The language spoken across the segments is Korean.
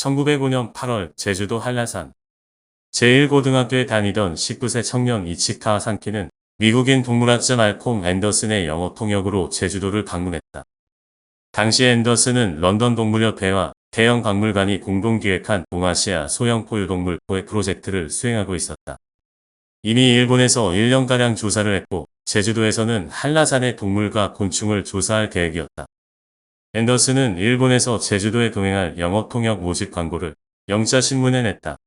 1905년 8월 제주도 한라산 제1고등학교에 다니던 19세 청년 이치카 상키는 미국인 동물학자 말콤 앤더슨의 영어 통역으로 제주도를 방문했다. 당시 앤더슨은 런던 동물협회와 대형 박물관이 공동 기획한 동아시아 소형 포유동물 보호 프로젝트를 수행하고 있었다. 이미 일본에서 1년가량 조사를 했고 제주도에서는 한라산의 동물과 곤충을 조사할 계획이었다. 앤더슨은 일본에서 제주도에 동행할 영어 통역 모집 광고를 영자신문에 냈다.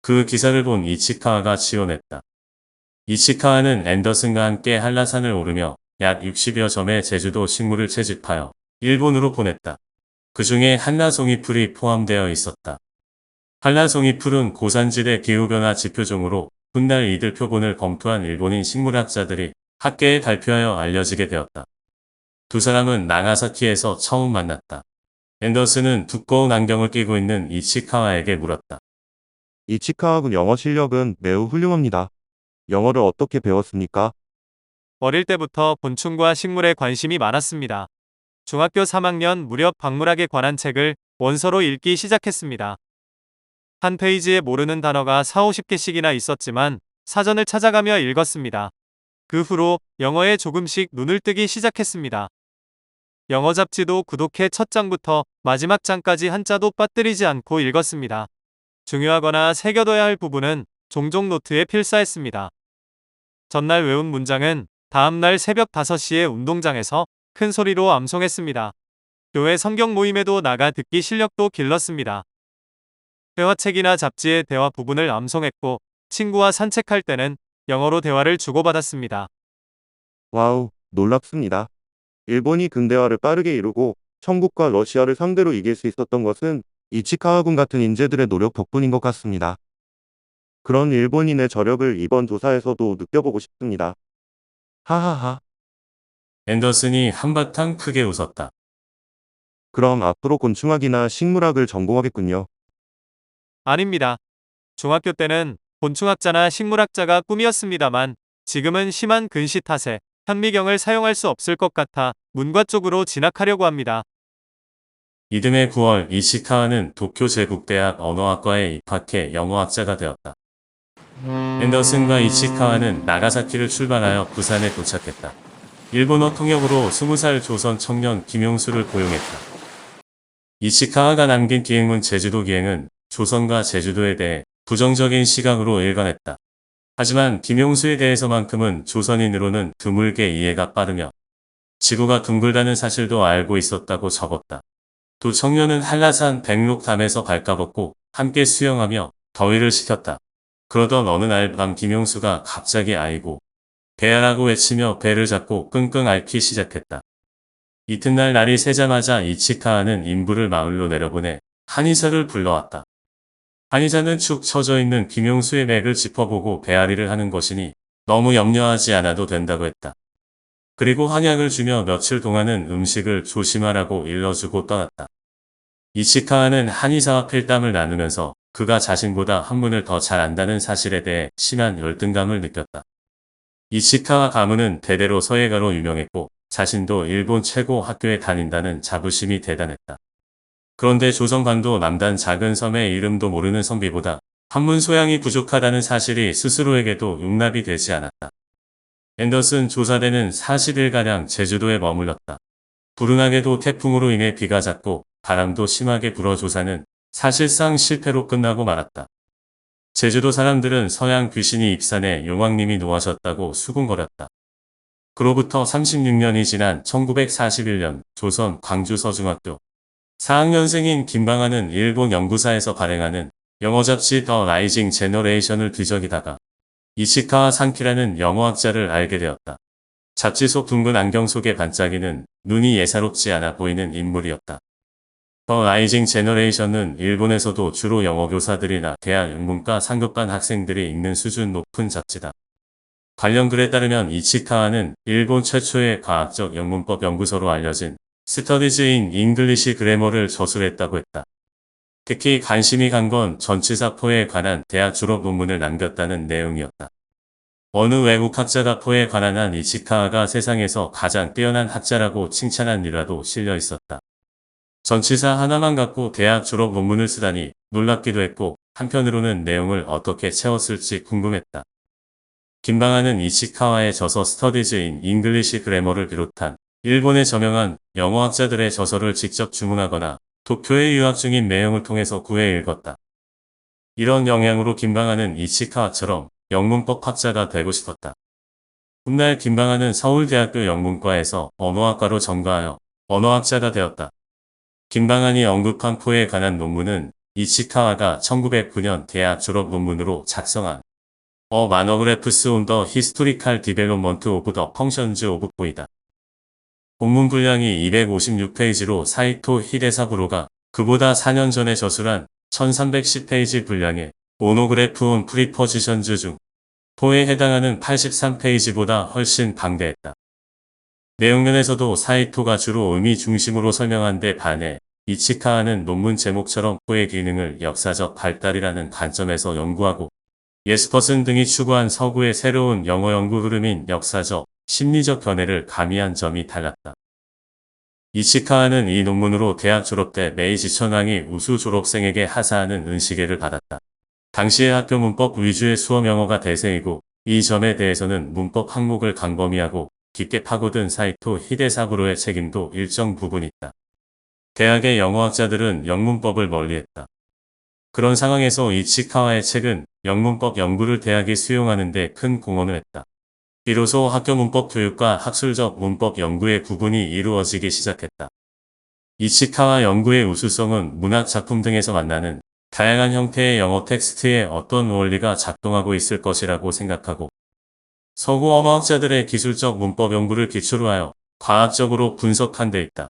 그 기사를 본 이치카와가 지원했다. 이치카와는 앤더슨과 함께 한라산을 오르며 약 60여 점의 제주도 식물을 채집하여 일본으로 보냈다. 그 중에 한라송이풀이 포함되어 있었다. 한라송이풀은 고산지대 기후변화 지표종으로 훗날 이들 표본을 검토한 일본인 식물학자들이 학계에 발표하여 알려지게 되었다. 두 사람은 나가사키에서 처음 만났다. 앤더슨은 두꺼운 안경을 끼고 있는 이치카와에게 물었다. 이치카와 영어 실력은 매우 훌륭합니다. 영어를 어떻게 배웠습니까? 어릴 때부터 곤충과 식물에 관심이 많았습니다. 중학교 3학년 무렵 박물학에 관한 책을 원서로 읽기 시작했습니다. 한 페이지에 모르는 단어가 4, 50개씩이나 있었지만 사전을 찾아가며 읽었습니다. 그 후로 영어에 조금씩 눈을 뜨기 시작했습니다. 영어 잡지도 구독해 첫 장부터 마지막 장까지 한자도 빠뜨리지 않고 읽었습니다. 중요하거나 새겨둬야 할 부분은 종종 노트에 필사했습니다. 전날 외운 문장은 다음날 새벽 5시에 운동장에서 큰 소리로 암송했습니다. 교회 성경 모임에도 나가 듣기 실력도 길렀습니다. 회화책이나 잡지의 대화 부분을 암송했고 친구와 산책할 때는 영어로 대화를 주고받았습니다. 와우, 놀랍습니다. 일본이 근대화를 빠르게 이루고 천국과 러시아를 상대로 이길 수 있었던 것은 이치카와 군 같은 인재들의 노력 덕분인 것 같습니다. 그런 일본인의 저력을 이번 조사에서도 느껴보고 싶습니다. 하하하. 앤더슨이 한바탕 크게 웃었다. 그럼 앞으로 곤충학이나 식물학을 전공하겠군요. 아닙니다. 중학교 때는 곤충학자나 식물학자가 꿈이었습니다만 지금은 심한 근시 탓에 현미경을 사용할 수 없을 것 같아 문과 쪽으로 진학하려고 합니다. 이듬해 9월 이치카와는 도쿄 제국대학 언어학과에 입학해 영어학자가 되었다. 앤더슨과 이치카와는 나가사키를 출발하여 부산에 도착했다. 일본어 통역으로 20살 조선 청년 김용수를 고용했다. 이치카와가 남긴 기행문 제주도 기행은 조선과 제주도에 대해 부정적인 시각으로 일관했다. 하지만 김용수에 대해서만큼은 조선인으로는 드물게 이해가 빠르며 지구가 둥글다는 사실도 알고 있었다고 적었다. 두 청년은 한라산 백록담에서 발가벗고 함께 수영하며 더위를 식혔다. 그러던 어느 날 밤 김용수가 갑자기 아이고 배야라고 외치며 배를 잡고 끙끙 앓기 시작했다. 이튿날 날이 새자마자 이치카와는 인부를 마을로 내려보내 한의사를 불러왔다. 한의사는 축 처져 있는 김용수의 맥을 짚어보고 배앓이를 하는 것이니 너무 염려하지 않아도 된다고 했다. 그리고 한약을 주며 며칠 동안은 음식을 조심하라고 일러주고 떠났다. 이치카와는 한의사와 필담을 나누면서 그가 자신보다 한문을 더 잘 안다는 사실에 대해 심한 열등감을 느꼈다. 이치카와 가문은 대대로 서예가로 유명했고 자신도 일본 최고 학교에 다닌다는 자부심이 대단했다. 그런데 조선반도 남단 작은 섬의 이름도 모르는 선비보다 한문 소양이 부족하다는 사실이 스스로에게도 용납이 되지 않았다. 앤더슨 조사대는 40일가량 제주도에 머물렀다. 불운하게도 태풍으로 인해 비가 잦고 바람도 심하게 불어 조사는 사실상 실패로 끝나고 말았다. 제주도 사람들은 서양 귀신이 입산해 용왕님이 노하셨다고 수군거렸다. 그로부터 36년이 지난 1941년 조선 광주 서중학교 4학년생인 김방아는 일본 연구사에서 발행하는 영어 잡지 더 라이징 제너레이션을 뒤적이다가 이치카와 상키라는 영어학자를 알게 되었다. 잡지 속 둥근 안경 속에 반짝이는 눈이 예사롭지 않아 보이는 인물이었다. 더 라이징 제너레이션은 일본에서도 주로 영어 교사들이나 대학 영문과 상급반 학생들이 읽는 수준 높은 잡지다. 관련 글에 따르면 이치카와는 일본 최초의 과학적 영문법 연구소로 알려진 스터디즈 인 잉글리시 그래머를 저술했다고 했다. 특히 관심이 간 건 전치사포에 관한 대학 졸업 논문을 남겼다는 내용이었다. 어느 외국 학자가 포에 관한 한 이치카와가 세상에서 가장 뛰어난 학자라고 칭찬한 일화도 실려 있었다. 전치사 하나만 갖고 대학 졸업 논문을 쓰다니 놀랍기도 했고 한편으로는 내용을 어떻게 채웠을지 궁금했다. 김방한은 이치카와의 저서 스터디즈 인 잉글리시 그래머를 비롯한 일본의 저명한 영어학자들의 저서를 직접 주문하거나 도쿄에 유학 중인 매형을 통해서 구해 읽었다. 이런 영향으로 김방한은 이치카와처럼 영문법 학자가 되고 싶었다. 훗날 김방한은 서울대학교 영문과에서 언어학과로 전과하여 언어학자가 되었다. 김방한이 언급한 포에 관한 논문은 이치카와가 1909년 대학 졸업 논문으로 작성한 A Monographs on the Historical Development of the Functions of Po이다. 본문 분량이 256페이지로 사이토 히데사부로가 그보다 4년 전에 저술한 1310페이지 분량의 모노그래프 온 프리포지션즈 중 포에 해당하는 83페이지보다 훨씬 방대했다. 내용면에서도 사이토가 주로 의미 중심으로 설명한 데 반해 이치카와는 논문 제목처럼 포의 기능을 역사적 발달이라는 관점에서 연구하고 예스퍼슨 등이 추구한 서구의 새로운 영어 연구 흐름인 역사적, 심리적 견해를 가미한 점이 달랐다. 이치카와는 이 논문으로 대학 졸업 때 메이지 천황이 우수 졸업생에게 하사하는 은시계를 받았다. 당시의 학교 문법 위주의 수업 영어가 대세이고 이 점에 대해서는 문법 항목을 광범위하고 깊게 파고든 사이토 히데사부로의 책임도 일정 부분 있다. 대학의 영어학자들은 영문법을 멀리했다. 그런 상황에서 이치카와의 책은 영문법 연구를 대학이 수용하는 데 큰 공헌을 했다. 비로소 학교 문법 교육과 학술적 문법 연구의 구분이 이루어지기 시작했다. 이치카와 연구의 우수성은 문학 작품 등에서 만나는 다양한 형태의 영어 텍스트에 어떤 원리가 작동하고 있을 것이라고 생각하고 서구 언어학자들의 기술적 문법 연구를 기초로 하여 과학적으로 분석한 데 있다.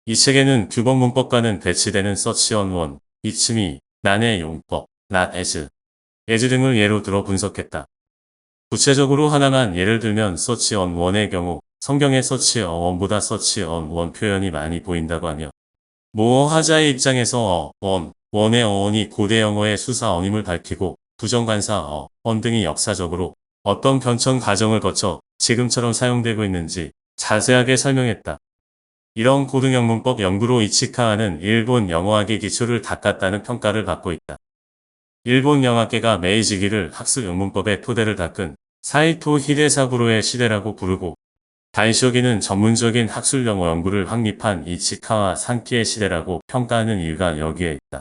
이 책에는 규범 문법과는 배치되는 서치 on one, 이츠미, 난의 용법, not as 등을 예로 들어 분석했다. 구체적으로 하나만 예를 들면 서치 on one의 경우 성경의 서치 on one보다 서치 on one 표현이 많이 보인다고 하며 모어하자의 입장에서 on, one의 on이 고대 영어의 수사 언임을 밝히고 부정관사 on 등이 역사적으로 어떤 변천 과정을 거쳐 지금처럼 사용되고 있는지 자세하게 설명했다. 이런 고등영문법 연구로 이치카와는 일본 영어학의 기초를 닦았다는 평가를 받고 있다. 일본 영학계가 메이지기를 학술 영문법의 토대를 닦은 사이토 히데사부로의 시대라고 부르고 다이쇼기는 전문적인 학술 영어 연구를 확립한 이치카와 산키의 시대라고 평가하는 이유가 여기에 있다.